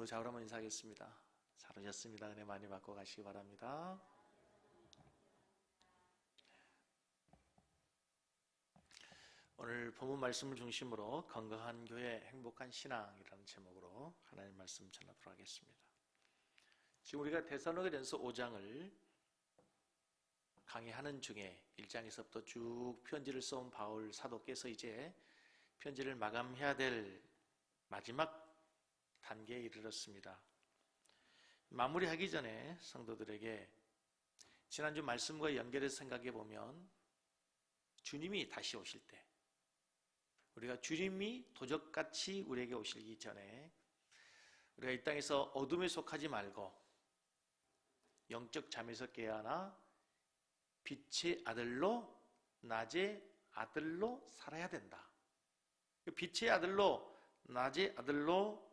좌우로 한번 인사하겠습니다. 잘 오셨습니다. 은혜 많이 받고 가시기 바랍니다. 오늘 본문 말씀을 중심으로 건강한 교회, 행복한 신앙이라는 제목으로 하나님 말씀 전하도록 하겠습니다. 지금 우리가 데살로니가전서 5장을 강의하는 중에 1장에서부터 쭉 편지를 써온 바울 사도께서 이제 편지를 마감해야 될 마지막 단계에 이르렀습니다. 마무리하기 전에 성도들에게 지난주 말씀과 연결해서 생각해 보면 주님이 다시 오실 때, 우리가 주님이 도적같이 우리에게 오시기 전에 우리가 이 땅에서 어둠에 속하지 말고 영적 잠에서 깨어나 빛의 아들로, 낮의 아들로 살아야 된다. 빛의 아들로, 낮의 아들로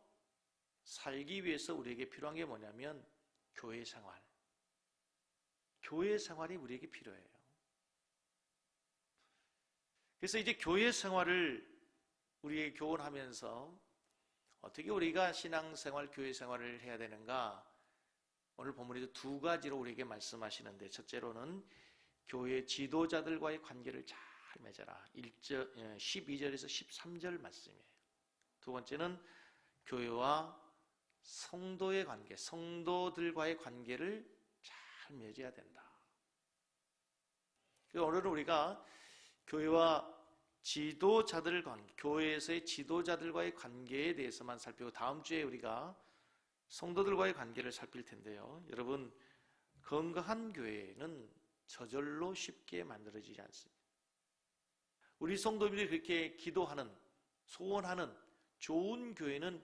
살기 위해서 우리에게 필요한 게 뭐냐면 교회 생활. 교회 생활이 우리에게 필요해요. 그래서 이제 교회 생활을 우리에게 교훈하면서 어떻게 우리가 신앙생활, 교회 생활을 해야 되는가? 오늘 본문에도 두 가지로 우리에게 말씀하시는데, 첫째로는 교회 지도자들과의 관계를 잘 맺어라. 12절에서 13절 말씀이에요. 두 번째는 교회와 성도의 관계, 성도들과의 관계를 잘 맺어야 된다. 오늘은 우리가 교회와 지도자들 관계, 교회에서의 지도자들과의 관계에 대해서만 살피고 다음 주에 우리가 성도들과의 관계를 살필 텐데요. 여러분, 건강한 교회는 저절로 쉽게 만들어지지 않습니다. 우리 성도들이 그렇게 기도하는, 소원하는 좋은 교회는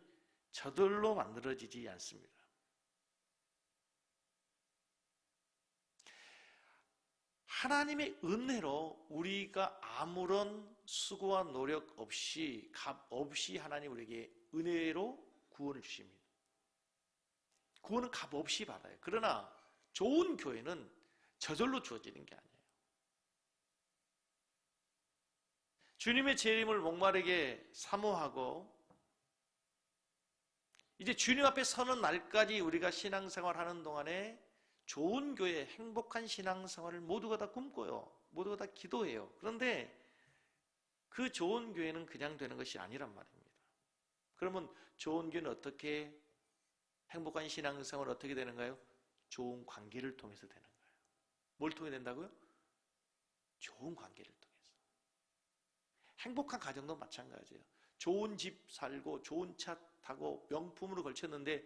저절로 만들어지지 않습니다. 하나님의 은혜로 우리가 아무런 수고와 노력 없이, 값 없이 하나님 우리에게 은혜로 구원을 주십니다. 구원은 값 없이 받아요. 그러나 좋은 교회는 저절로 주어지는 게 아니에요. 주님의 재림을 목마르게 사모하고 이제 주님 앞에 서는 날까지 우리가 신앙생활 하는 동안에 좋은 교회, 행복한 신앙생활을 모두가 다 꿈꿔요. 모두가 다 기도해요. 그런데 그 좋은 교회는 그냥 되는 것이 아니란 말입니다. 그러면 좋은 교회는 어떻게, 행복한 신앙생활은 어떻게 되는가요? 좋은 관계를 통해서 되는 거예요. 뭘 통해 된다고요? 좋은 관계를 통해서. 행복한 가정도 마찬가지예요. 좋은 집 살고 좋은 차 타고 명품으로 걸쳤는데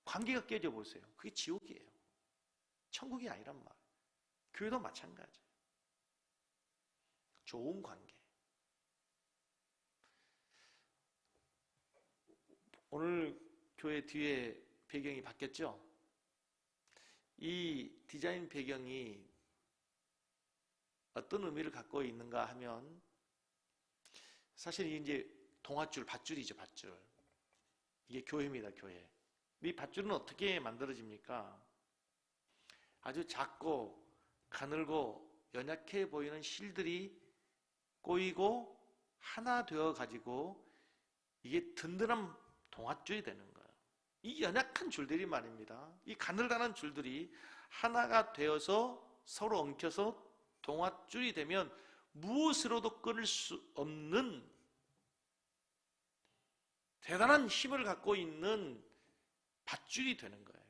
관계가 깨져 보세요. 그게 지옥이에요. 천국이 아니란 말. 교회도 마찬가지예요. 좋은 관계. 오늘 교회 뒤에 배경이 바뀌었죠? 이 디자인 배경이 어떤 의미를 갖고 있는가 하면, 사실 이제 동아줄, 밧줄이죠, 밧줄. 이게 교회입니다, 교회. 이 밧줄은 어떻게 만들어집니까? 아주 작고 가늘고 연약해 보이는 실들이 꼬이고 하나 되어 가지고 이게 든든한 동아줄이 되는 거예요. 이 연약한 줄들이 말입니다. 이 가늘다란 줄들이 하나가 되어서 서로 엉켜서 동아줄이 되면 무엇으로도 끊을 수 없는 대단한 힘을 갖고 있는 밧줄이 되는 거예요.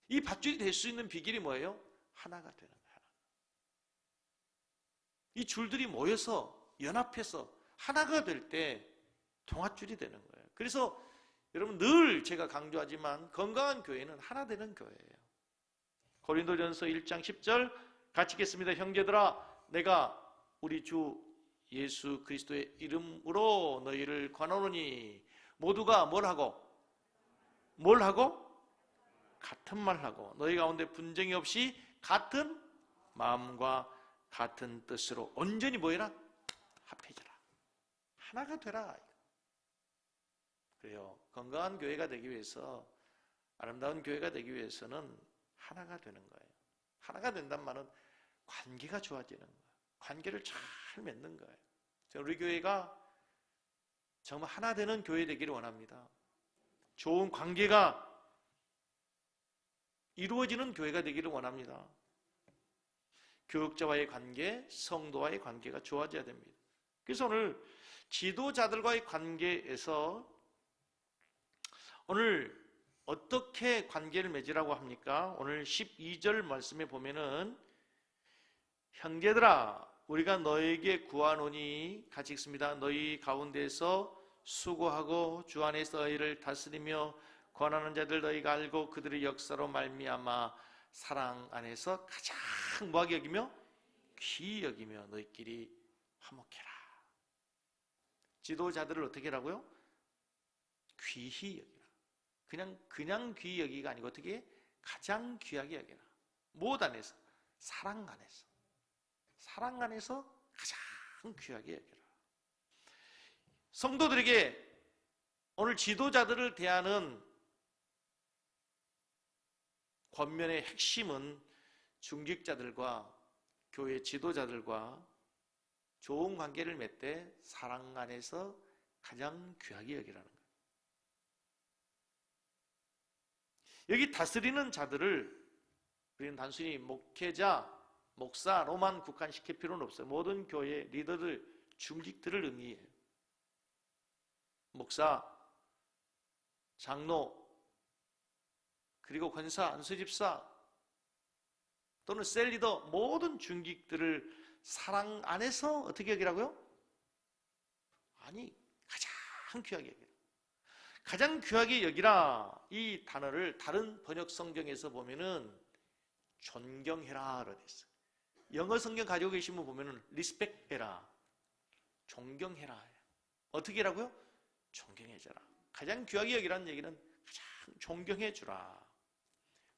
이 밧줄이 될 수 있는 비결이 뭐예요? 하나가 되는 거예요. 이 줄들이 모여서 연합해서 하나가 될 때 동아줄이 되는 거예요. 그래서 여러분, 늘 제가 강조하지만 건강한 교회는 하나 되는 교회예요. 고린도전서 1장 10절 같이 읽겠습니다. 형제들아, 내가 우리 주 예수 그리스도의 이름으로 너희를 권하노니 모두가 뭘 하고? 같은 말 하고 너희 가운데 분쟁이 없이 같은 마음과 같은 뜻으로 온전히 뭐해라? 합해져라. 하나가 되라. 그래요. 건강한 교회가 되기 위해서, 아름다운 교회가 되기 위해서는 하나가 되는 거예요. 하나가 된단 말은 관계가 좋아지는 거예요. 관계를 잘 맺는 거예요. 우리 교회가 정말 하나 되는 교회 되기를 원합니다. 좋은 관계가 이루어지는 교회가 되기를 원합니다. 교육자와의 관계, 성도와의 관계가 좋아져야 됩니다. 그래서 오늘 지도자들과의 관계에서 오늘 어떻게 관계를 맺으라고 합니까? 오늘 12절 말씀에 보면은 형제들아 우리가 너에게 구하노니 같이 읽습니다. 너희 가운데서 수고하고 주 안에서 너희를 다스리며 권하는 자들 너희가 알고 그들의 역사로 말미암아 사랑 안에서 가장 뭐하게 여기며 귀히 여기며 너희끼리 화목해라. 지도자들을 어떻게 하라고요? 귀히 여기라. 그냥 귀히 여기가 아니고 어떻게 가장 귀하게 여기라. 무엇 안에서? 사랑 안에서. 사랑 안에서 가장 귀하게 여기라. 성도들에게 오늘 지도자들을 대하는 권면의 핵심은 중직자들과 교회 지도자들과 좋은 관계를 맺되 사랑 안에서 가장 귀하게 여기라는 거예요. 여기 다스리는 자들을 우리는 단순히 목회자, 목사로만 국한시킬 필요는 없어요. 모든 교회 리더들, 중직들을 의미해요. 목사, 장로, 그리고 권사, 안수집사 또는 셀리더 모든 중직들을 사랑 안에서 어떻게 여기라고요? 아니 가장 귀하게 여기라. 가장 귀하게 여기라 이 단어를 다른 번역 성경에서 보면은 존경해라로 돼 있어요. 영어 성경 가지고 계신 분 보면은 리스펙해라, 존경해라. 어떻게 하라고요? 존경해줘라. 가장 귀하게 여기라는 얘기는 가장 존경해주라.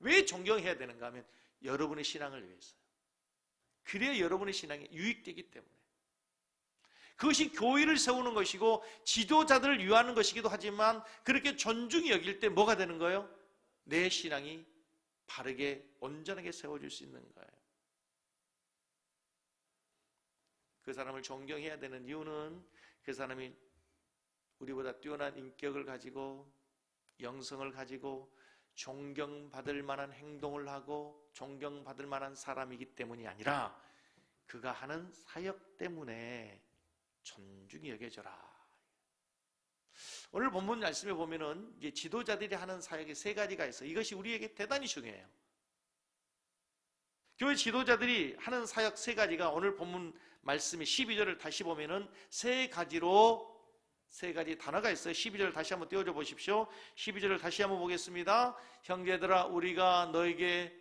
왜 존경해야 되는가 하면 여러분의 신앙을 위해서요. 그래야 여러분의 신앙이 유익되기 때문에. 그것이 교회를 세우는 것이고 지도자들을 위하는 것이기도 하지만 그렇게 존중히 여길 때 뭐가 되는 거예요? 내 신앙이 바르게 온전하게 세워질 수 있는 거예요. 그 사람을 존경해야 되는 이유는 그 사람이 우리보다 뛰어난 인격을 가지고 영성을 가지고 존경받을 만한 행동을 하고 존경받을 만한 사람이기 때문이 아니라 그가 하는 사역 때문에 존중히 여겨져라. 오늘 본문 말씀에 보면은 이제 지도자들이 하는 사역이 세 가지가 있어요. 이것이 우리에게 대단히 중요해요. 교회 지도자들이 하는 사역 세 가지가 오늘 본문 말씀의 12절을 다시 보면은 세 가지 단어가 있어요. 12절 다시 한번 띄워줘 보십시오. 12절을 다시 한번 보겠습니다. 형제들아 우리가 너에게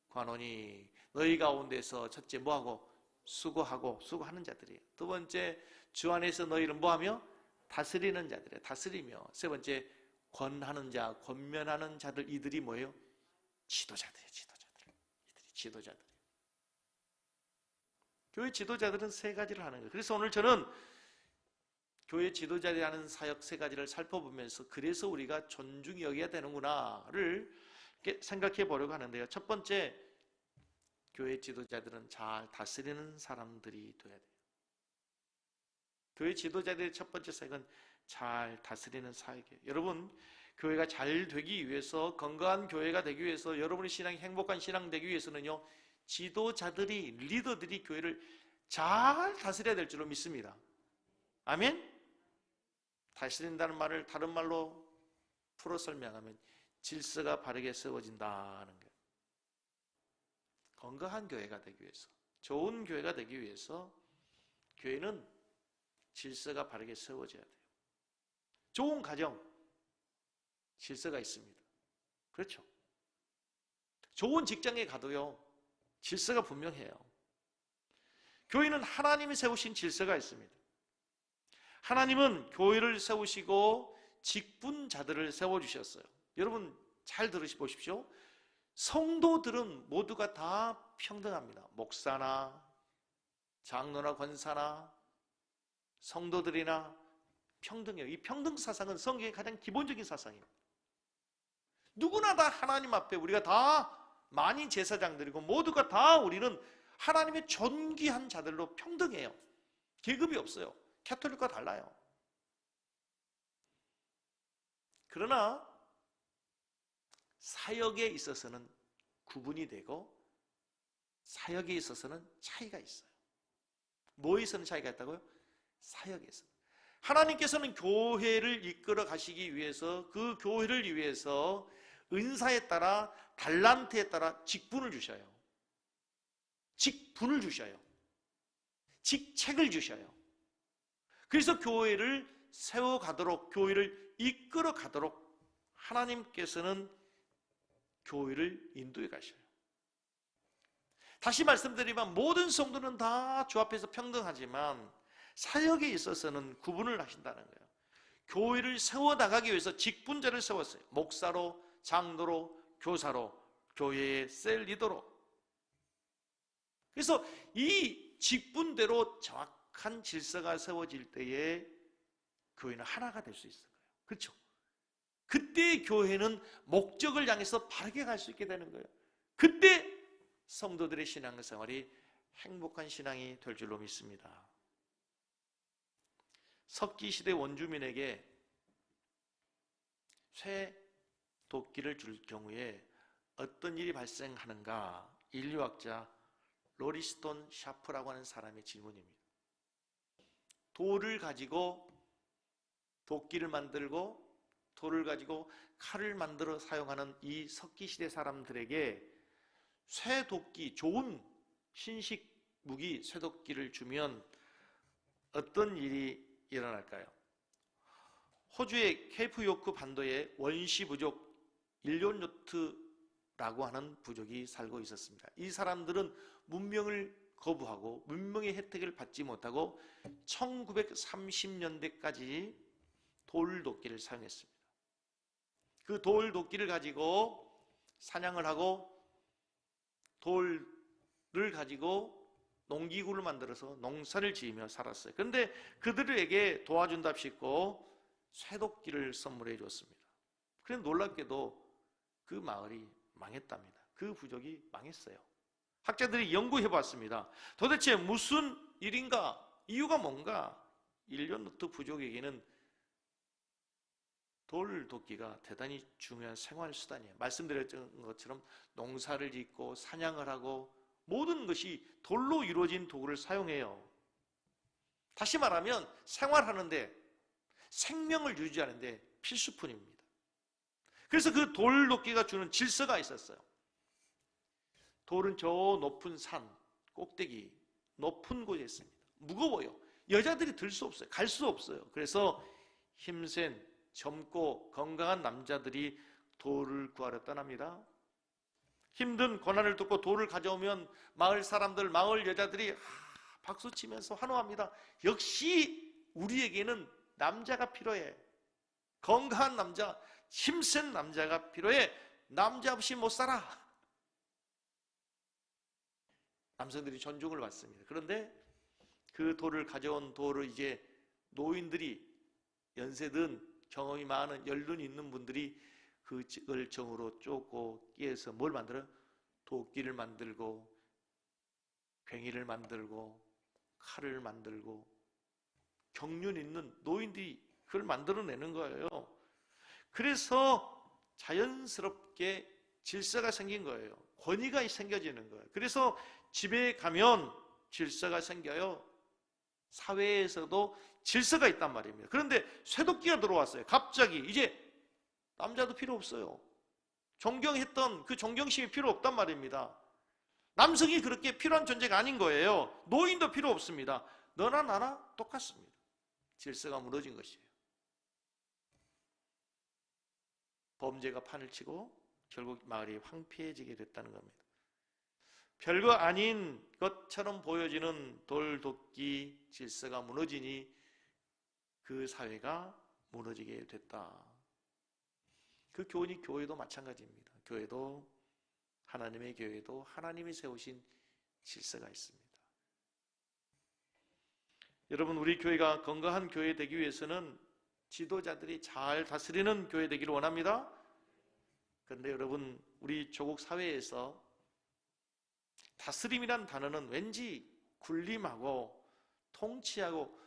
관오니 너희 가운데서 첫째 뭐하고? 수고하는 자들이에요. 두 번째 주 안에서 너희를 뭐하며? 다스리는 자들이에요. 다스리며. 세 번째 권하는 자, 권면하는 자들. 이들이 뭐예요? 지도자들이에요. 이들이 지도자들. 교회 지도자들은 세 가지를 하는 거예요. 그래서 오늘 저는 교회 지도자들이 하는 사역 세 가지를 살펴보면서 그래서 우리가 존중히 여겨야 되는구나를 생각해 보려고 하는데요. 첫 번째, 교회 지도자들은 잘 다스리는 사람들이 돼야 돼요. 교회 지도자들의 첫 번째 사역은 잘 다스리는 사역이에요. 여러분, 교회가 잘 되기 위해서, 건강한 교회가 되기 위해서, 여러분의 신앙이 행복한 신앙 되기 위해서는요, 지도자들이, 리더들이 교회를 잘 다스려야 될 줄로 믿습니다. 아멘? 다스린다는 말을 다른 말로 풀어 설명하면 질서가 바르게 세워진다는 거예요. 건강한 교회가 되기 위해서, 좋은 교회가 되기 위해서 교회는 질서가 바르게 세워져야 돼요. 좋은 가정, 질서가 있습니다. 그렇죠? 좋은 직장에 가도요, 질서가 분명해요. 교회는 하나님이 세우신 질서가 있습니다. 하나님은 교회를 세우시고 직분자들을 세워주셨어요. 여러분 잘 들으시십시오. 성도들은 모두가 다 평등합니다. 목사나 장로나 권사나 성도들이나 평등해요. 이 평등 사상은 성경의 가장 기본적인 사상입니다. 누구나 다 하나님 앞에 우리가 다 만인 제사장들이고 모두가 다 우리는 하나님의 존귀한 자들로 평등해요. 계급이 없어요. 캐톨릭과 달라요. 그러나 사역에 있어서는 구분이 되고 사역에 있어서는 차이가 있어요. 뭐에 있어서는 차이가 있다고요? 사역에서. 하나님께서는 교회를 이끌어 가시기 위해서 그 교회를 위해서 은사에 따라 달란트에 따라 직분을 주셔요. 직분을 주셔요. 직책을 주셔요. 그래서 교회를 세워가도록, 교회를 이끌어 가도록 하나님께서는 교회를 인도해 가셔요. 다시 말씀드리면 모든 성도는 다 주 앞에서 평등하지만 사역에 있어서는 구분을 하신다는 거예요. 교회를 세워나가기 위해서 직분자를 세웠어요. 목사로, 장로로, 교사로, 교회의 셀 리더로. 그래서 이 직분대로 정확한 질서가 세워질 때에 교회는 하나가 될 수 있는 거예요. 그렇죠? 그때 교회는 목적을 향해서 바르게 갈 수 있게 되는 거예요. 그때 성도들의 신앙생활이 행복한 신앙이 될 줄로 믿습니다. 석기시대 원주민에게 쇠 도끼를 줄 경우에 어떤 일이 발생하는가? 인류학자 로리스톤 샤프라고 하는 사람의 질문입니다. 돌을 가지고 도끼를 만들고 돌을 가지고 칼을 만들어 사용하는 이 석기시대 사람들에게 쇠도끼, 좋은 신식 무기 쇠도끼를 주면 어떤 일이 일어날까요? 호주의 케이프 요크 반도에 원시 부족 일리온요트라고 하는 부족이 살고 있었습니다. 이 사람들은 문명을 거부하고 문명의 혜택을 받지 못하고 1930년대까지 돌도끼를 사용했습니다. 그 돌도끼를 가지고 사냥을 하고 돌을 가지고 농기구를 만들어서 농사를 지으며 살았어요. 그런데 그들에게 도와준답시고 쇠도끼를 선물해 줬습니다. 그런데 놀랍게도 그 마을이 망했답니다. 그 부족이 망했어요. 학자들이 연구해 봤습니다. 도대체 무슨 일인가? 이유가 뭔가? 일리온요트 부족에게는 돌도끼가 대단히 중요한 생활수단이에요. 말씀드렸던 것처럼 농사를 짓고 사냥을 하고 모든 것이 돌로 이루어진 도구를 사용해요. 다시 말하면 생활하는데, 생명을 유지하는데 필수품입니다. 그래서 그 돌도끼가 주는 질서가 있었어요. 돌은 저 높은 산 꼭대기 높은 곳에 있습니다. 무거워요. 여자들이 들 수 없어요. 갈 수 없어요. 그래서 힘센 젊고 건강한 남자들이 돌을 구하러 떠납니다. 힘든 고난을 듣고 돌을 가져오면 마을 사람들, 마을 여자들이 박수치면서 환호합니다. 역시 우리에게는 남자가 필요해. 건강한 남자, 힘센 남자가 필요해. 남자 없이 못 살아. 남성들이 존중을 받습니다. 그런데 그 돌을 가져온 돌을 이제 노인들이, 연세든 경험이 많은 연륜이 있는 분들이 그걸 정으로 쪼고 끼해서 뭘 만들어요? 도끼를 만들고 괭이를 만들고 칼을 만들고 경륜 있는 노인들이 그걸 만들어내는 거예요. 그래서 자연스럽게 질서가 생긴 거예요. 권위가 생겨지는 거예요. 그래서 집에 가면 질서가 생겨요. 사회에서도 질서가 있단 말입니다. 그런데 쇠도끼가 들어왔어요. 갑자기 이제 남자도 필요 없어요. 존경했던 그 존경심이 필요 없단 말입니다. 남성이 그렇게 필요한 존재가 아닌 거예요. 노인도 필요 없습니다. 너나 나나 똑같습니다. 질서가 무너진 것이에요. 범죄가 판을 치고 결국 마을이 황폐해지게 됐다는 겁니다. 별거 아닌 것처럼 보여지는 돌도끼 질서가 무너지니 그 사회가 무너지게 됐다. 그 교훈이 교회도 마찬가지입니다. 교회도, 하나님의 교회도 하나님이 세우신 질서가 있습니다. 여러분, 우리 교회가 건강한 교회 되기 위해서는 지도자들이 잘 다스리는 교회 되기를 원합니다. 그런데 여러분, 우리 조국 사회에서 다스림이란 단어는 왠지 군림하고 통치하고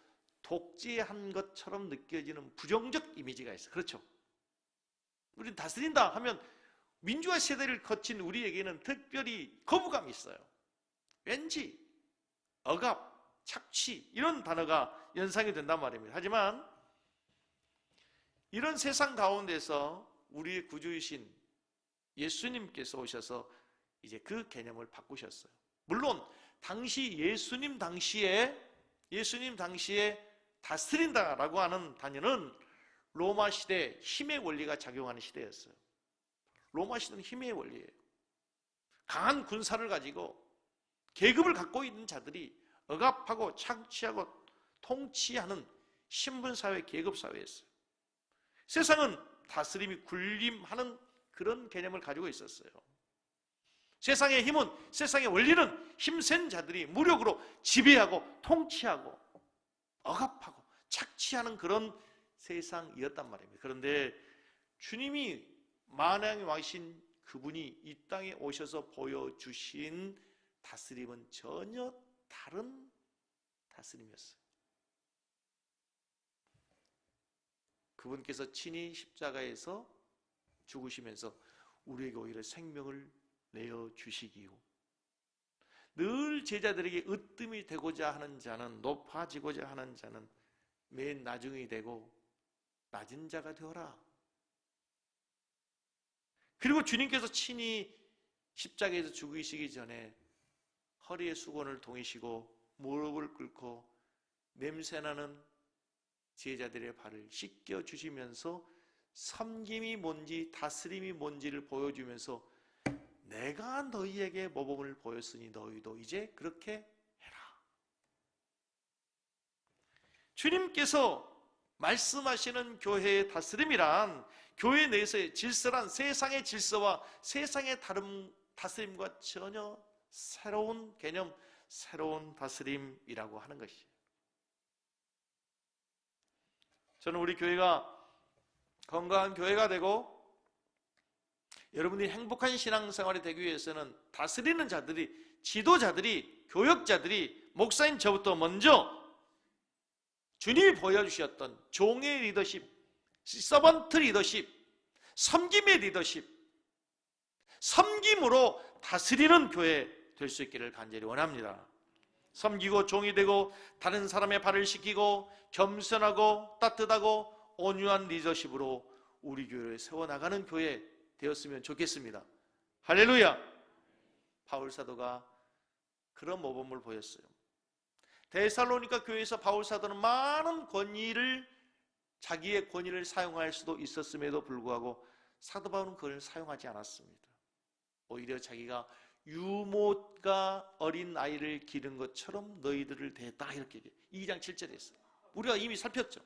독재한 것처럼 느껴지는 부정적 이미지가 있어요. 그렇죠? 우리는 다스린다 하면 민주화 세대를 거친 우리에게는 특별히 거부감이 있어요. 왠지 억압, 착취 이런 단어가 연상이 된단 말입니다. 하지만 이런 세상 가운데서 우리의 구주이신 예수님께서 오셔서 이제 그 개념을 바꾸셨어요. 물론 당시 예수님 당시에 다스린다라고 하는 단어는 로마 시대 힘의 원리가 작용하는 시대였어요. 로마 시대는 힘의 원리예요. 강한 군사를 가지고 계급을 갖고 있는 자들이 억압하고 착취하고 통치하는 신분사회, 계급사회였어요. 세상은 다스림이 군림하는 그런 개념을 가지고 있었어요. 세상의 힘은, 세상의 원리는 힘센 자들이 무력으로 지배하고 통치하고 억압하고 착취하는 그런 세상이었단 말입니다. 그런데 주님이 만왕의 왕이신 그분이 이 땅에 오셔서 보여주신 다스림은 전혀 다른 다스림이었어요. 그분께서 친히 십자가에서 죽으시면서 우리에게 오히려 생명을 내어주시기요, 늘 제자들에게 으뜸이 되고자 하는 자는, 높아지고자 하는 자는 맨 나중이 되고 낮은 자가 되어라. 그리고 주님께서 친히 십자가에서 죽으시기 전에 허리에 수건을 동이시고 무릎을 꿇고 냄새나는 제자들의 발을 씻겨주시면서 섬김이 뭔지 다스림이 뭔지를 보여주면서 내가 너희에게 모범을 보였으니 너희도 이제 그렇게 해라. 주님께서 말씀하시는 교회의 다스림이란 교회 내에서의 질서란 세상의 질서와 세상의 다른 다스림과 전혀 새로운 개념, 새로운 다스림이라고 하는 것이에요. 저는 우리 교회가 건강한 교회가 되고 여러분들이 행복한 신앙생활이 되기 위해서는 다스리는 자들이, 지도자들이, 교역자들이, 목사인 저부터 먼저 주님이 보여주셨던 종의 리더십, 서번트 리더십, 섬김의 리더십, 섬김으로 다스리는 교회 될 수 있기를 간절히 원합니다. 섬기고 종이 되고 다른 사람의 발을 씻기고 겸손하고 따뜻하고 온유한 리더십으로 우리 교회를 세워나가는 교회 되었으면 좋겠습니다. 할렐루야! 바울 사도가 그런 모범을 보였어요. 데살로니가 교회에서 바울 사도는 많은 권위를, 자기의 권위를 사용할 수도 있었음에도 불구하고 사도 바울은 그걸 사용하지 않았습니다. 오히려 자기가 유모가 어린 아이를 기른 것처럼 너희들을 대했다, 이렇게 2장 7절에 있어요. 우리가 이미 살폈죠.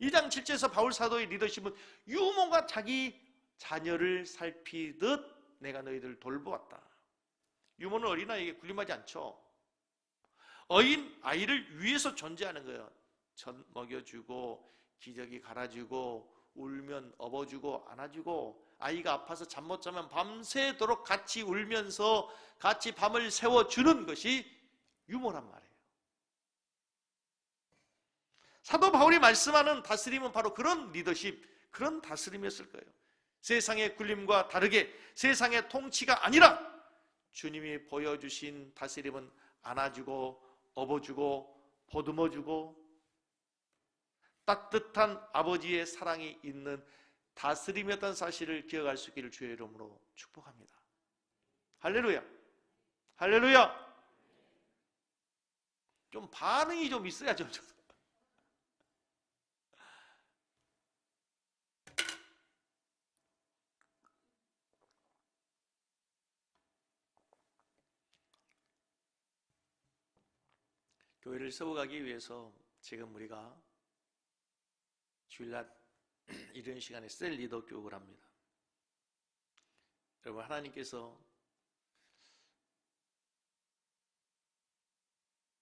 2장 7절에서 바울 사도의 리더십은 유모가 자기 자녀를 살피듯 내가 너희들을 돌보았다. 유모는 어린아이에게 군림하지 않죠. 어린 아이를 위해서 존재하는 거예요. 젖 먹여주고 기저귀 갈아주고 울면 업어주고 안아주고, 아이가 아파서 잠 못 자면 밤새도록 같이 울면서 같이 밤을 새워주는 것이 유모란 말이에요. 사도 바울이 말씀하는 다스림은 바로 그런 리더십, 그런 다스림이었을 거예요. 세상의 군림과 다르게 세상의 통치가 아니라 주님이 보여주신 다스림은 안아주고 업어주고 보듬어주고 따뜻한 아버지의 사랑이 있는 다스림이었다는 사실을 기억할 수 있기를 주의 이름으로 축복합니다. 할렐루야! 할렐루야! 좀 반응이 좀 있어야죠. 교회를 세워가기 위해서 지금 우리가 주일날 이런 시간에 셀 리더 교육을 합니다. 여러분, 하나님께서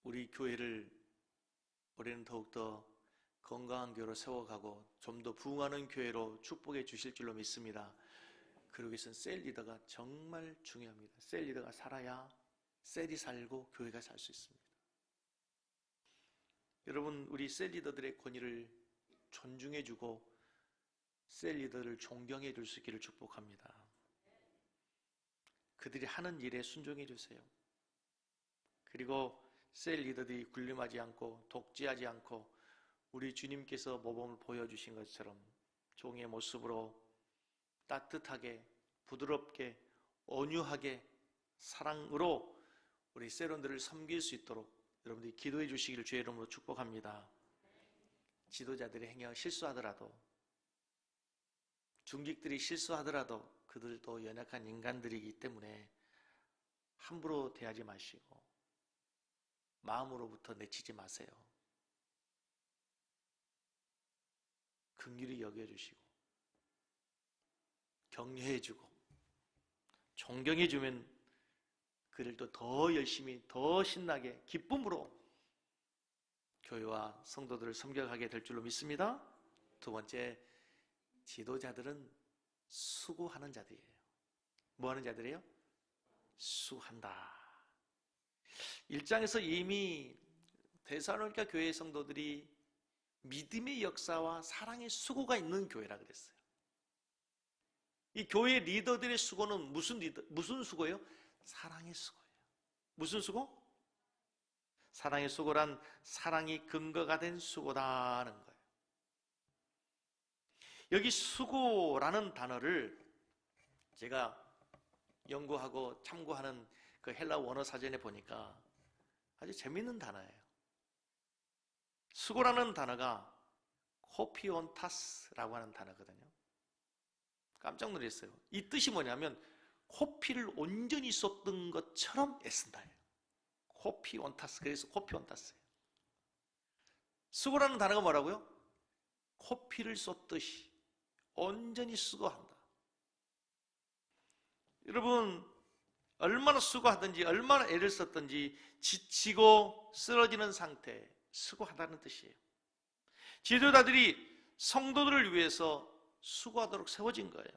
우리 교회를 올해는 더욱더 건강한 교회로 세워가고 좀 더 부흥하는 교회로 축복해 주실 줄로 믿습니다. 그러기 위해서는 셀 리더가 정말 중요합니다. 셀 리더가 살아야 셀이 살고 교회가 살 수 있습니다. 여러분, 우리 셀 리더들의 권위를 존중해주고 셀 리더를 존경해 줄 수 있기를 축복합니다. 그들이 하는 일에 순종해 주세요. 그리고 셀 리더들이 군림하지 않고 독재하지 않고 우리 주님께서 모범을 보여주신 것처럼 종의 모습으로 따뜻하게, 부드럽게, 온유하게, 사랑으로 우리 셀원들을 섬길 수 있도록 여러분들이 기도해 주시기를 주의 이름으로 축복합니다. 지도자들의 행위가 실수하더라도, 중직들이 실수하더라도 그들도 연약한 인간들이기 때문에 함부로 대하지 마시고 마음으로부터 내치지 마세요. 긍휼히 여겨주시고 격려해주고 존경해주면 그들도 더 열심히, 더 신나게, 기쁨으로 교회와 성도들을 섬겨가게 될 줄로 믿습니다. 두 번째, 지도자들은 수고하는 자들이에요. 뭐 하는 자들이에요? 수고한다. 1장에서 이미 데살로니가 교회의 성도들이 믿음의 역사와 사랑의 수고가 있는 교회라 그랬어요. 이 교회 리더들의 수고는 무슨 수고예요? 사랑의 수고예요. 무슨 수고? 사랑의 수고란 사랑이 근거가 된 수고다는 거예요. 여기 수고라는 단어를 제가 연구하고 참고하는 그 헬라 원어 사전에 보니까 아주 재밌는 단어예요. 수고라는 단어가 코피온타스라고 하는 단어거든요. 깜짝 놀랐어요. 이 뜻이 뭐냐면 코피를 온전히 쏟던 것처럼 애쓴다. 코피온타스. 그래서 코피온타스예요. 수고라는 단어가 뭐라고요? 코피를 쏟듯이 온전히 수고한다. 여러분, 얼마나 수고하든지 얼마나 애를 썼든지 지치고 쓰러지는 상태, 수고하다는 뜻이에요. 지도자들이 성도들을 위해서 수고하도록 세워진 거예요.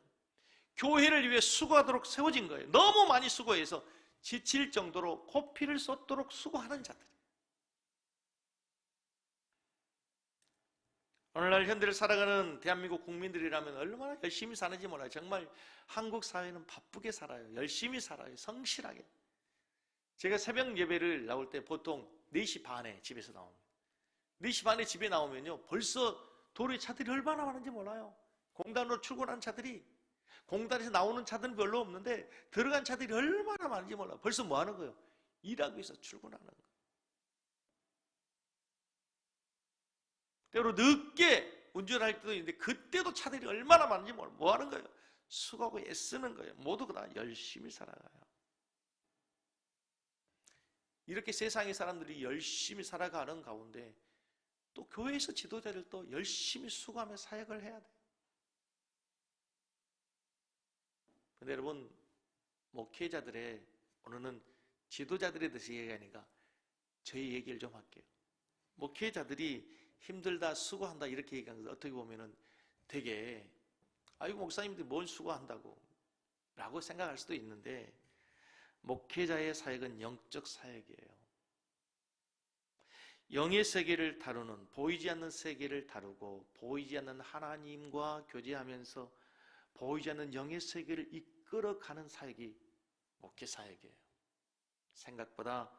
교회를 위해 수고하도록 세워진 거예요. 너무 많이 수고해서 지칠 정도로 코피를 쏟도록 수고하는 자들. 오늘날 현대를 살아가는 대한민국 국민들이라면 얼마나 열심히 사는지 몰라요. 정말 한국 사회는 바쁘게 살아요. 열심히 살아요. 성실하게. 제가 새벽 예배를 나올 때 보통 4시 반에 집에서 나옵니다. 4시 반에 집에 나오면요, 벌써 도로에 차들이 얼마나 많은지 몰라요. 공단으로 출근하는 차들이, 공단에서 나오는 차들은 별로 없는데 들어간 차들이 얼마나 많은지 몰라요. 벌써 뭐 하는 거예요? 일하기 위해서 출근하는 거예요. 때로 늦게 운전할 때도 있는데 그때도 차들이 얼마나 많은지 몰라요. 뭐 하는 거예요? 수고하고 애쓰는 거예요. 모두가 다 열심히 살아가요. 이렇게 세상의 사람들이 열심히 살아가는 가운데 또 교회에서 지도자들 또 열심히 수고하며 사역을 해야 돼요. 근데 여러분, 목회자들의, 오늘은 지도자들에 대해서 얘기하니까 저희 얘기를 좀 할게요. 목회자들이 힘들다, 수고한다 이렇게 얘기하는 거 어떻게 보면은 되게 아이고 목사님들이 뭔 수고한다고 라고 생각할 수도 있는데, 목회자의 사역은 영적 사역이에요. 영의 세계를 다루는, 보이지 않는 세계를 다루고 보이지 않는 하나님과 교제하면서 보이지 않는 영의 세계를 이끌어가는 사역이 목회 사역이에요. 생각보다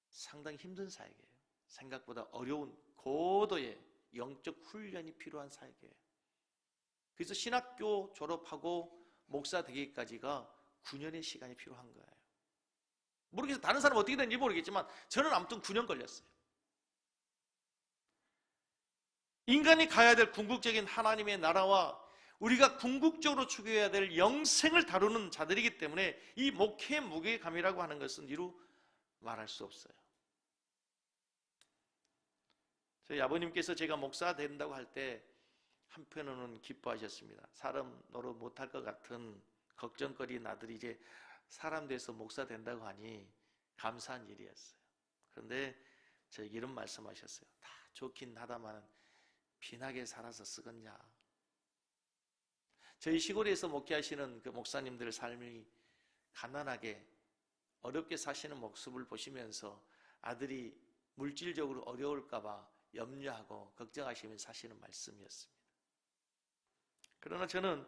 상당히 힘든 사역이에요. 생각보다 어려운 고도의 영적 훈련이 필요한 사역이에요. 그래서 신학교 졸업하고 목사 되기까지가 9년의 시간이 필요한 거예요. 모르겠어요. 다른 사람은 어떻게 되는지 모르겠지만 저는 아무튼 9년 걸렸어요. 인간이 가야 될 궁극적인 하나님의 나라와 우리가 궁극적으로 추구해야 될 영생을 다루는 자들이기 때문에 이 목회 무게감이라고 하는 것은 이루 말할 수 없어요. 저희 아버님께서 제가 목사 된다고 할 때 한편으로는 기뻐하셨습니다. 사람 노릇 못할 것 같은 걱정거리인 아들이 이제 사람 돼서 목사 된다고 하니 감사한 일이었어요. 그런데 저에게 이런 말씀하셨어요. 다 좋긴 하다만 빈하게 살아서 쓰겄냐. 저희 시골에서 목회하시는 그 목사님들 삶이 가난하게 어렵게 사시는 모습을 보시면서 아들이 물질적으로 어려울까 봐 염려하고 걱정하시면서 사시는 말씀이었습니다. 그러나 저는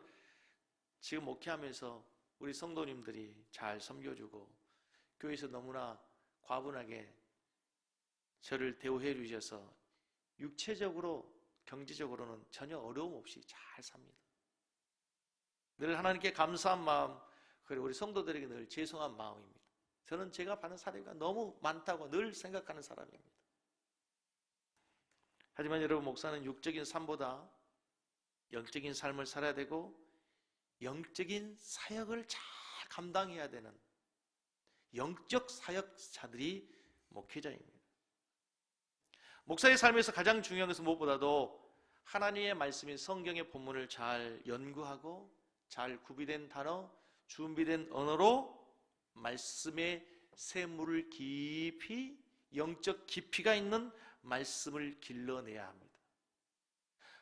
지금 목회하면서 우리 성도님들이 잘 섬겨주고 교회에서 너무나 과분하게 저를 대우해 주셔서 육체적으로 경제적으로는 전혀 어려움 없이 잘 삽니다. 늘 하나님께 감사한 마음, 그리고 우리 성도들에게 늘 죄송한 마음입니다. 저는 제가 받는 사례가 너무 많다고 늘 생각하는 사람입니다. 하지만 여러분, 목사는 육적인 삶보다 영적인 삶을 살아야 되고 영적인 사역을 잘 감당해야 되는 영적 사역자들이 목회자입니다. 목사의 삶에서 가장 중요한 것은 무엇보다도 하나님의 말씀인 성경의 본문을 잘 연구하고 잘 구비된 단어, 준비된 언어로 말씀의 세물을 깊이, 영적 깊이가 있는 말씀을 길러내야 합니다.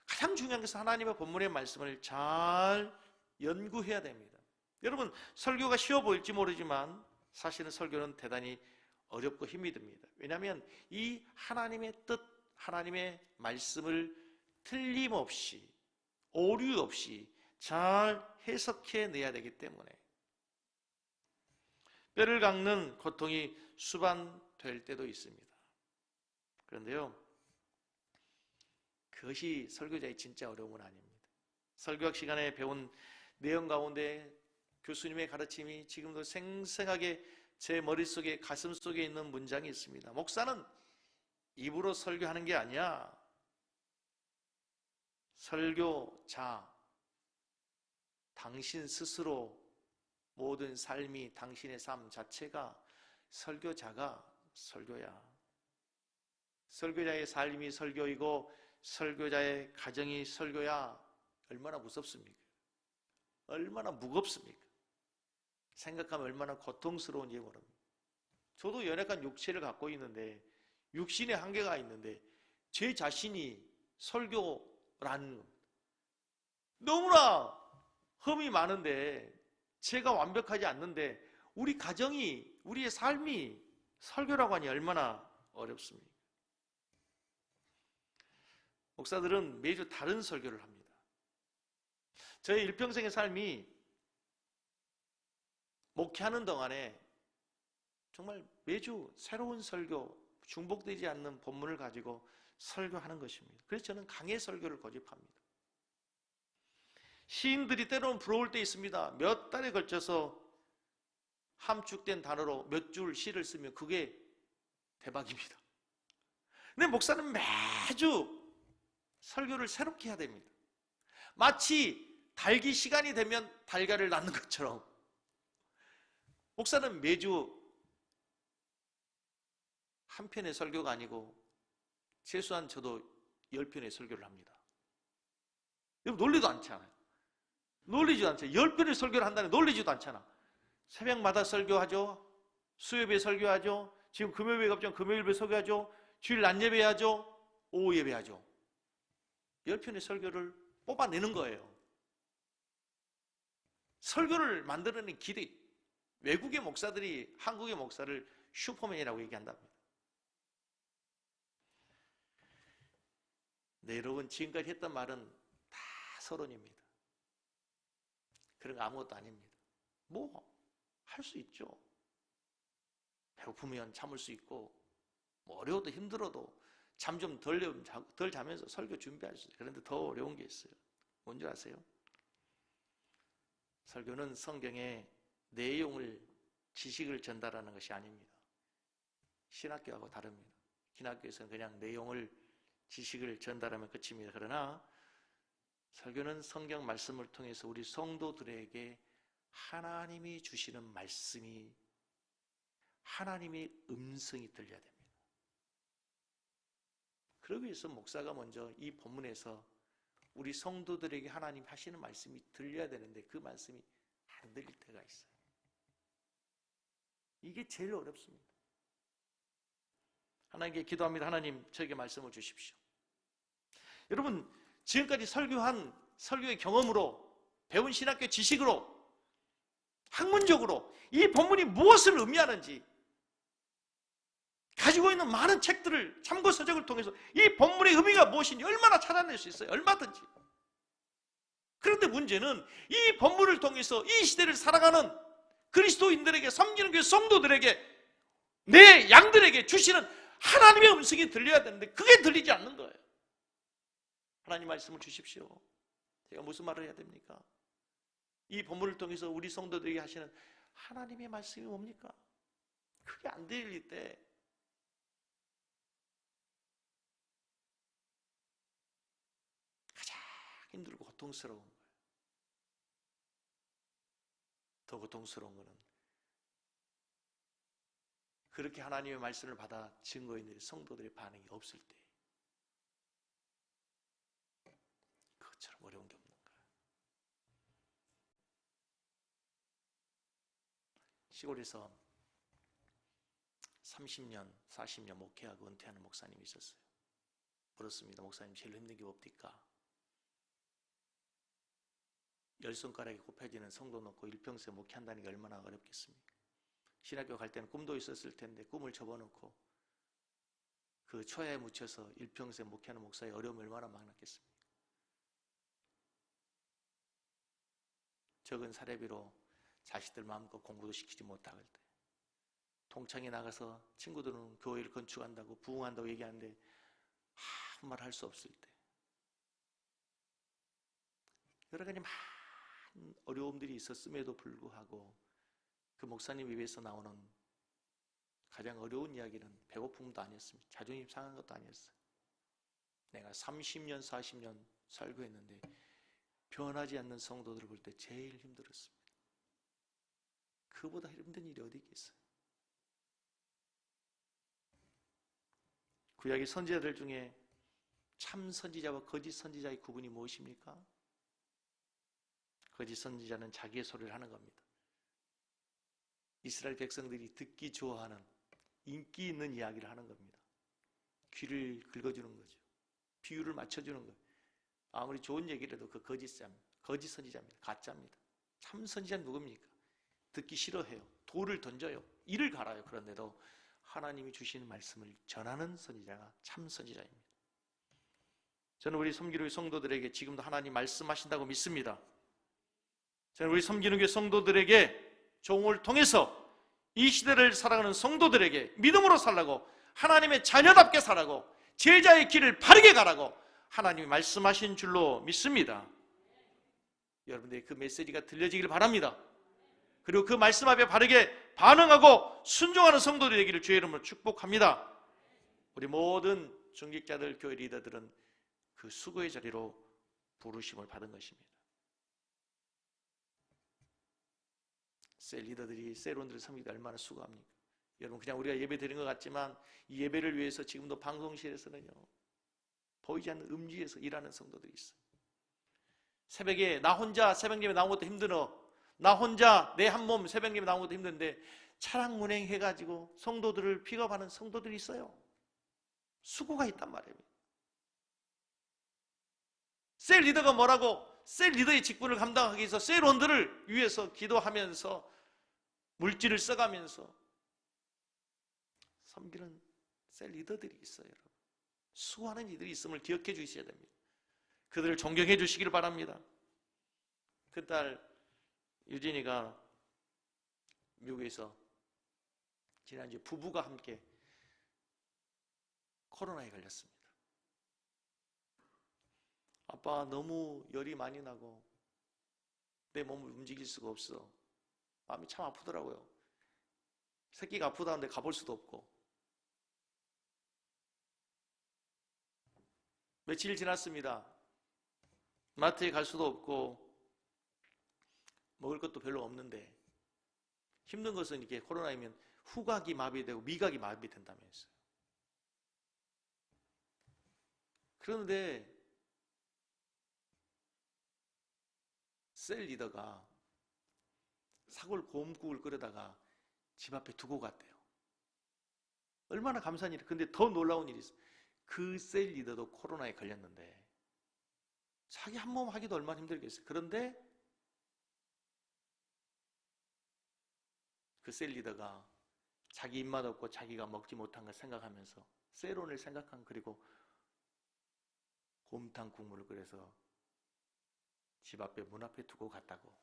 가장 중요한 것은 하나님의 본문의 말씀을 잘 연구해야 됩니다. 여러분, 설교가 쉬워 보일지 모르지만 사실은 설교는 대단히 어렵고 힘이 듭니다. 왜냐하면 이 하나님의 뜻, 하나님의 말씀을 틀림없이, 오류 없이 잘 해석해내야 되기 때문에 뼈를 깎는 고통이 수반될 때도 있습니다. 그런데요, 그것이 설교자의 진짜 어려움은 아닙니다. 설교학 시간에 배운 내용 가운데 교수님의 가르침이 지금도 생생하게 제 머릿속에, 가슴속에 있는 문장이 있습니다. 목사는 입으로 설교하는 게 아니야. 설교자, 당신 스스로 모든 삶이, 당신의 삶 자체가 설교자가 설교야. 설교자의 삶이 설교이고 설교자의 가정이 설교야. 얼마나 무섭습니까? 얼마나 무겁습니까? 생각하면 얼마나 고통스러운지 모릅니다. 저도 연약한 육체를 갖고 있는데, 육신의 한계가 있는데 제 자신이 설교라는 너무나 흠이 많은데, 제가 완벽하지 않는데 우리 가정이, 우리의 삶이 설교라고 하니 얼마나 어렵습니까? 목사들은 매주 다른 설교를 합니다. 저의 일평생의 삶이 목회하는 동안에 정말 매주 새로운 설교, 중복되지 않는 본문을 가지고 설교하는 것입니다. 그래서 저는 강해 설교를 고집합니다. 시인들이 때로는 부러울 때 있습니다. 몇 달에 걸쳐서 함축된 단어로 몇 줄 시를 쓰면 그게 대박입니다. 근데 목사는 매주 설교를 새롭게 해야 됩니다. 마치 달기 시간이 되면 달걀을 낳는 것처럼 목사는 매주 한 편의 설교가 아니고 최소한 저도 10편의 설교를 합니다. 놀리도 않잖아요. 놀리지도 않잖아요. 10편의 설교를 한다는 놀리지도 않잖아. 새벽마다 설교하죠. 수요일에 설교하죠. 지금 금요일에 갑자기 금요일에 설교하죠. 주일 낮 예배하죠. 오후 예배하죠. 10편의 설교를 뽑아내는 거예요. 설교를 만들어내는 기대. 외국의 목사들이 한국의 목사를 슈퍼맨이라고 얘기한답니다. 네, 여러분, 지금까지 했던 말은 다 서론입니다. 그런 거 아무것도 아닙니다. 뭐 할 수 있죠. 배고프면 참을 수 있고, 뭐 어려워도 힘들어도 잠 좀 덜 자면서 설교 준비할 수 있어요. 그런데 더 어려운 게 있어요. 뭔지 아세요? 설교는 성경의 내용을, 지식을 전달하는 것이 아닙니다. 신학교하고 다릅니다. 신학교에서는 그냥 내용을, 지식을 전달하면 끝입니다. 그러나 설교는 성경 말씀을 통해서 우리 성도들에게 하나님이 주시는 말씀이, 하나님의 음성이 들려야 됩니다. 그러기 위해서 목사가 먼저 이 본문에서 우리 성도들에게 하나님 하시는 말씀이 들려야 되는데 그 말씀이 안 들릴 때가 있어요. 이게 제일 어렵습니다. 하나님께 기도합니다. 하나님, 저에게 말씀을 주십시오. 여러분, 지금까지 설교한 설교의 경험으로, 배운 신학교 지식으로, 학문적으로 이 본문이 무엇을 의미하는지 가지고 있는 많은 책들을, 참고 서적을 통해서 이 본문의 의미가 무엇인지 얼마나 찾아낼 수 있어요. 얼마든지. 그런데 문제는 이 본문을 통해서 이 시대를 살아가는 그리스도인들에게, 섬기는 교회 성도들에게, 내 양들에게 주시는 하나님의 음성이 들려야 되는데 그게 들리지 않는 거예요. 하나님 말씀을 주십시오. 제가 무슨 말을 해야 됩니까? 이 본문을 통해서 우리 성도들에게 하시는 하나님의 말씀이 뭡니까? 그게 안 들릴 때 가장 힘들고 고통스러운 거예요. 더 고통스러운 거는 그렇게 하나님의 말씀을 받아 증거인들의 성도들의 반응이 없을 때 그것처럼 어려운 게 없는 거예요. 시골에서 30년, 40년 목회하고 은퇴하는 목사님이 있었어요. 물었습니다. 목사님, 제일 힘든 게 뭡니까? 10손가락이 꼽혀지는 성도 놓고 일평생 목회한다는 게 얼마나 어렵겠습니까? 신학교 갈 때는 꿈도 있었을 텐데 꿈을 접어놓고 그 초야에 묻혀서 일평생 목회하는 목사의 어려움이 얼마나 많았겠습니까? 적은 사례비로 자식들 마음껏 공부도 시키지 못할 때, 동창회 나가서 친구들은 교회를 건축한다고 부흥한다고 얘기하는데 아무 말 할 수 없을 때, 여러 가지 많은 어려움들이 있었음에도 불구하고 그 목사님 입에서 나오는 가장 어려운 이야기는 배고픔도 아니었습니다. 자존심 상한 것도 아니었어요. 내가 30년, 40년 살고 있는데 변하지 않는 성도들을 볼 때 제일 힘들었습니다. 그보다 힘든 일이 어디 있겠어요? 구약의 선지자들 중에 참 선지자와 거짓 선지자의 구분이 무엇입니까? 거짓 선지자는 자기의 소리를 하는 겁니다. 이스라엘 백성들이 듣기 좋아하는 인기 있는 이야기를 하는 겁니다. 귀를 긁어주는 거죠. 비유를 맞춰주는 거예요. 아무리 좋은 얘기를 해도 그 거짓 선지자입니다. 가짜입니다. 참 선지자는 누굽니까? 듣기 싫어해요. 돌을 던져요. 이를 갈아요. 그런데도 하나님이 주시는 말씀을 전하는 선지자가 참 선지자입니다. 저는 우리 섬기는 성도들에게 지금도 하나님 말씀하신다고 믿습니다. 저는 우리 섬기는 교회 성도들에게 종을 통해서 이 시대를 살아가는 성도들에게 믿음으로 살라고, 하나님의 자녀답게 살라고, 제자의 길을 바르게 가라고 하나님이 말씀하신 줄로 믿습니다. 여러분들의 그 메시지가 들려지길 바랍니다. 그리고 그 말씀 앞에 바르게 반응하고 순종하는 성도들이 되기를 주의 이름으로 축복합니다. 우리 모든 중직자들, 교회 리더들은 그 수고의 자리로 부르심을 받은 것입니다. 셀 리더들이 셀원들을 섬기기 얼마나 수고합니까? 여러분, 그냥 우리가 예배 드리는 것 같지만 이 예배를 위해서 지금도 방송실에서는요, 보이지 않는 음지에서 일하는 성도들이 있어요. 새벽에 나 혼자 새벽 예배 나온 것도 힘들어. 나 혼자 내 한 몸 새벽 예배 나온 것도 힘든데 차량 운행해가지고 성도들을 픽업하는 성도들이 있어요. 수고가 있단 말이에요. 셀 리더가 뭐라고? 셀 리더의 직분을 감당하기 위해서 셀원들을 위해서 기도하면서 물질을 써가면서 섬기는 셀 리더들이 있어요. 여러분, 수고하는 이들이 있음을 기억해 주셔야 됩니다. 그들을 존경해 주시기를 바랍니다. 그 딸 유진이가 미국에서 지난주에 부부가 함께 코로나에 걸렸습니다. 아빠 너무 열이 많이 나고 내 몸을 움직일 수가 없어. 마음이 참 아프더라고요. 새끼가 아프다는데 가볼 수도 없고. 며칠 지났습니다. 마트에 갈 수도 없고 먹을 것도 별로 없는데, 힘든 것은 이게 코로나이면 후각이 마비되고 미각이 마비된다면서요. 그런데 셀 리더가 사골 곰국을 끓여다가 집 앞에 두고 갔대요. 얼마나 감사한 일이에요. 근데 더 놀라운 일이 있어요. 그 셀 리더도 코로나에 걸렸는데 자기 한 몸 하기도 얼마나 힘들겠어요. 그런데 그 셀 리더가 자기 입맛 없고 자기가 먹지 못한 걸 생각하면서 셀원을 생각한, 그리고 곰탕 국물을 끓여서 집 앞에 문 앞에 두고 갔다고.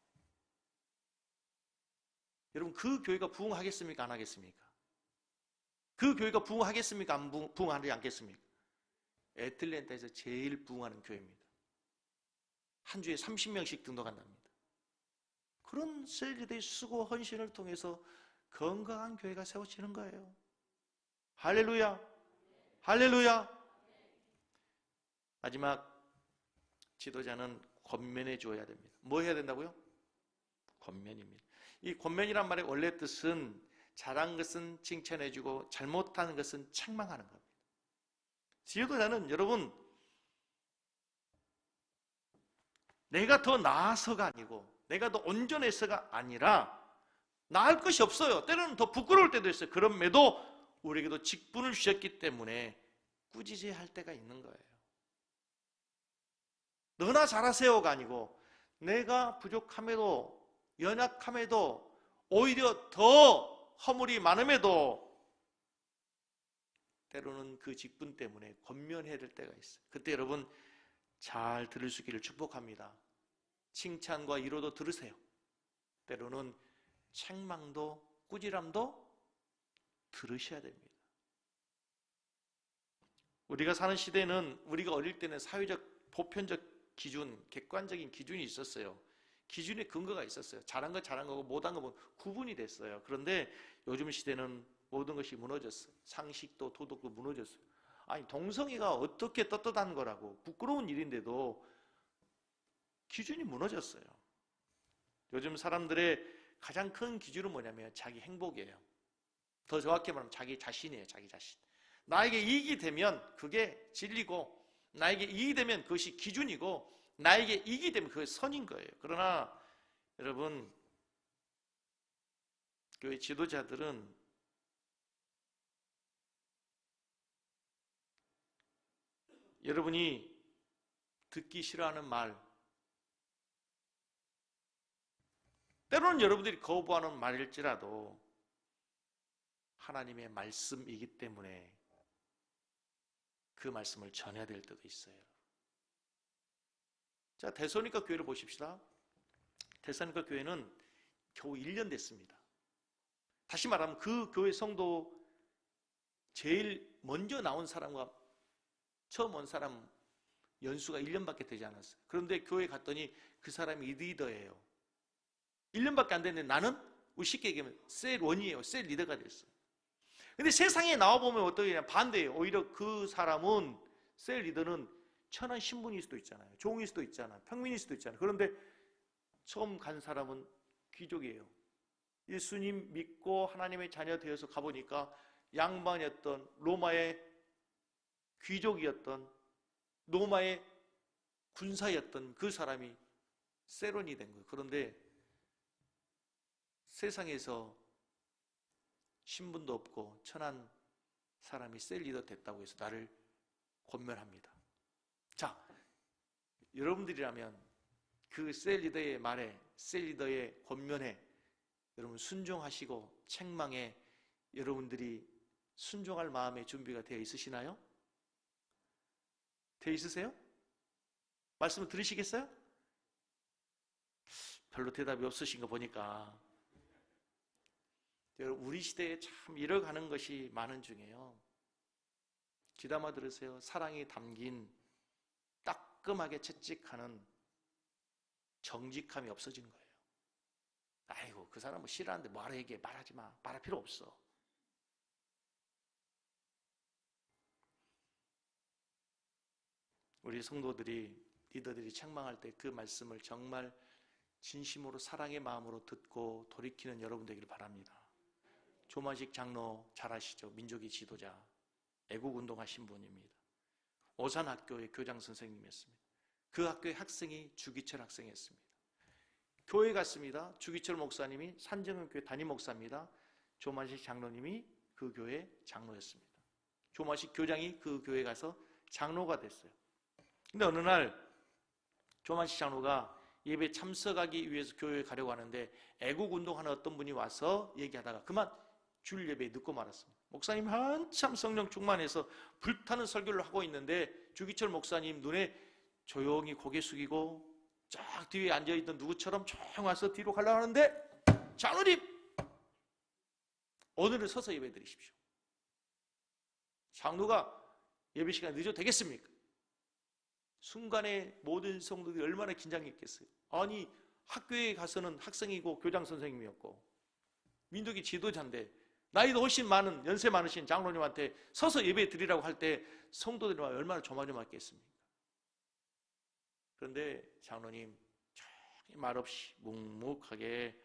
여러분, 그 교회가 부흥하겠습니까? 안 하겠습니까? 그 교회가 부흥하겠습니까? 안 부흥하지 않겠습니까? 애틀랜타에서 제일 부흥하는 교회입니다. 한 주에 30명씩 등록한답니다. 그런 셀리더의 수고 헌신을 통해서 건강한 교회가 세워지는 거예요. 할렐루야! 할렐루야! 마지막, 지도자는 권면해 주어야 됩니다. 뭐 해야 된다고요? 권면입니다. 이 권면이란 말의 원래 뜻은 잘한 것은 칭찬해 주고 잘못한 것은 책망하는 겁니다. 지도자는 여러분, 내가 더 나아서가 아니고 내가 더 온전해서가 아니라 나을 것이 없어요. 때로는 더 부끄러울 때도 있어요. 그럼에도 우리에게도 직분을 주셨기 때문에 꾸짖어야 할 때가 있는 거예요. 너나 잘하세요가 아니고 내가 부족함에도 연약함에도 오히려 더 허물이 많음에도 때로는 그 직분 때문에 권면해야 될 때가 있어요. 그때 여러분 잘 들을 수 있기를 축복합니다. 칭찬과 위로도 들으세요. 때로는 책망도 꾸지람도 들으셔야 됩니다. 우리가 사는 시대는 우리가 어릴 때는 사회적 보편적 기준, 객관적인 기준이 있었어요. 기준의 근거가 있었어요. 잘한 거 잘한 거고 못한 거 구분이 됐어요. 그런데 요즘 시대는 모든 것이 무너졌어요. 상식도 도덕도 무너졌어요. 아니, 동성애가 어떻게 떳떳한 거라고 부끄러운 일인데도 기준이 무너졌어요. 요즘 사람들의 가장 큰 기준은 뭐냐면 자기 행복이에요. 더 정확히 말하면 자기 자신이에요. 자기 자신. 나에게 이익이 되면 그게 진리고, 나에게 이익이 되면 그것이 기준이고, 나에게 이익이 되면 그게 선인 거예요. 그러나 여러분, 교회 지도자들은 여러분이 듣기 싫어하는 말, 때로는 여러분들이 거부하는 말일지라도 하나님의 말씀이기 때문에 그 말씀을 전해야 될 때도 있어요. 자, 데살로니가 교회를 보십시다. 데살로니가 교회는 겨우 1년 됐습니다. 다시 말하면 그 교회 성도 제일 먼저 나온 사람과 처음 온 사람 연수가 1년밖에 되지 않았어요. 그런데 교회 갔더니 그 사람이 리더예요. 1년밖에 안 됐는데 나는 쉽게 얘기하면 셀 원이에요. 셀 리더가 됐어요. 근데 세상에 나와보면 어떻게 되냐, 반대예요. 오히려 그 사람은, 셀 리더는 천한 신분일 수도 있잖아요. 종일 수도 있잖아요. 평민일 수도 있잖아요. 그런데 처음 간 사람은 귀족이에요. 예수님 믿고 하나님의 자녀 되어서 가보니까 양반이었던, 로마의 귀족이었던, 로마의 군사였던 그 사람이 세론이 된 거예요. 그런데 세상에서 신분도 없고 천한 사람이 셀 리더 됐다고 해서 나를 권면합니다. 자, 여러분들이라면 그 셀 리더의 말에, 셀 리더의 권면에 여러분 순종하시고 책망에 여러분들이 순종할 마음의 준비가 되어 있으시나요? 되어 있으세요? 말씀을 들으시겠어요? 별로 대답이 없으신 거 보니까. 여러분, 우리 시대에 참 잃어가는 것이 많은 중에요. 귀담아 들으세요. 사랑이 담긴 따끔하게 채찍하는 정직함이 없어진 거예요. 아이고, 그 사람 뭐 싫어하는데 뭐하러 얘기해. 말하지 마. 말할 필요 없어. 우리 성도들이, 리더들이 책망할 때 그 말씀을 정말 진심으로 사랑의 마음으로 듣고 돌이키는 여러분 되기를 바랍니다. 조만식 장로 잘 아시죠? 민족의 지도자, 애국운동하신 분입니다. 오산학교의 교장 선생님이었습니다. 그 학교의 학생이 주기철 학생이었습니다. 교회 갔습니다. 주기철 목사님이 산정교회 담임 목사입니다. 조만식 장로님이 그 교회 장로였습니다. 조만식 교장이 그 교회 가서 장로가 됐어요. 근데 어느 날 조만식 장로가 예배 참석하기 위해서 교회에 가려고 하는데 애국운동하는 어떤 분이 와서 얘기하다가 그만 주일 예배에 늦고 말았습니다. 목사님 한참 성령 충만해서 불타는 설교를 하고 있는데 주기철 목사님 눈에 조용히 고개 숙이고 쫙 뒤에 앉아있던 누구처럼 쫙 와서 뒤로 가려고 하는데 장로님 오늘은 서서 예배 드리십시오. 장로가 예배 시간에 늦어도 되겠습니까? 순간에 모든 성도들이 얼마나 긴장했겠어요. 아니 학교에 가서는 학생이고 교장 선생님이었고 민족의 지도자인데 나이도 훨씬 많은 연세 많으신 장로님한테 서서 예배 드리라고 할 때 성도들이 얼마나 조마조마했겠습니까? 그런데 장로님 말없이 묵묵하게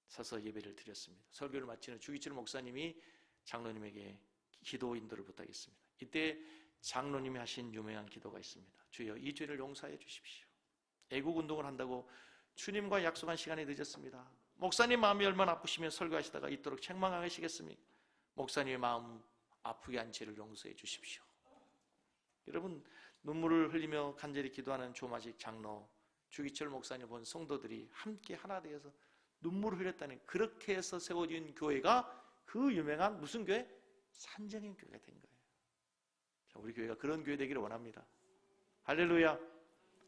서서 예배를 드렸습니다. 설교를 마치는 주기철 목사님이 장로님에게 기도 인도를 부탁했습니다. 이때 장로님이 하신 유명한 기도가 있습니다. 주여 이 죄를 용서해 주십시오. 애국운동을 한다고 주님과 약속한 시간이 늦었습니다. 목사님 마음이 얼마나 아프시면 설교하시다가 이토록 책망하시겠습니까? 목사님의 마음 아프게 한 죄를 용서해 주십시오. 여러분 눈물을 흘리며 간절히 기도하는 조마식 장로 주기철 목사님 본 성도들이 함께 하나 되어서 눈물을 흘렸다는 그렇게 해서 세워진 교회가 그 유명한 무슨 교회? 산정인 교회가 된 거예요. 자, 우리 교회가 그런 교회 되기를 원합니다. 할렐루야,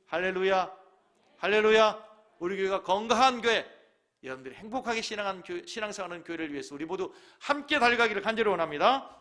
할렐루야, 할렐루야. 우리 교회가 건강한 교회, 여러분들이 행복하게 신앙생활하는 교회를 위해서 우리 모두 함께 달려가기를 간절히 원합니다.